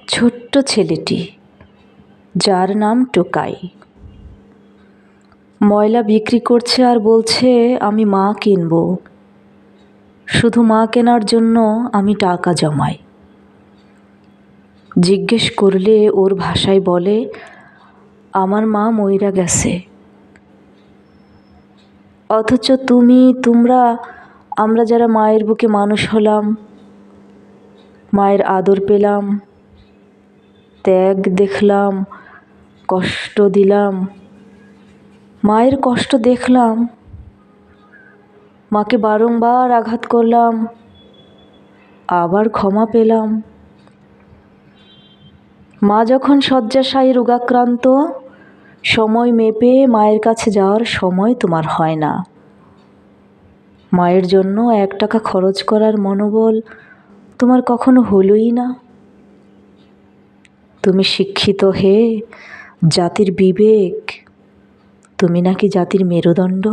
ছোট্ট ছেলেটি, যার নাম টোকাই, ময়লা বিক্রি করছে আর বলছে আমি মা কিনব। শুধু মা কেনার জন্য আমি টাকা জমাই। জিজ্ঞেস করলে ওর ভাষায় বলে আমার মা মইরা গেছে। অথচ আমরা যারা মায়ের বুকে মানুষ হলাম, মায়ের আদর পেলাম, ত্যাগ দেখলাম, কষ্ট দিলাম, মায়ের কষ্ট দেখলাম, মাকে বারংবার আঘাত করলাম, আবার ক্ষমা পেলাম। মা যখন শয্যাশায়ী রোগাক্রান্ত, সময় মেপে মায়ের কাছে যাওয়ার সময় তোমার হয় না। মায়ের জন্য 1 টাকা খরচ করার মনোবল তোমার কখনো হলোই না। তুমি শিক্ষিত হে, জাতির বিবেক, তুমি নাকি জাতির মেরুদণ্ড।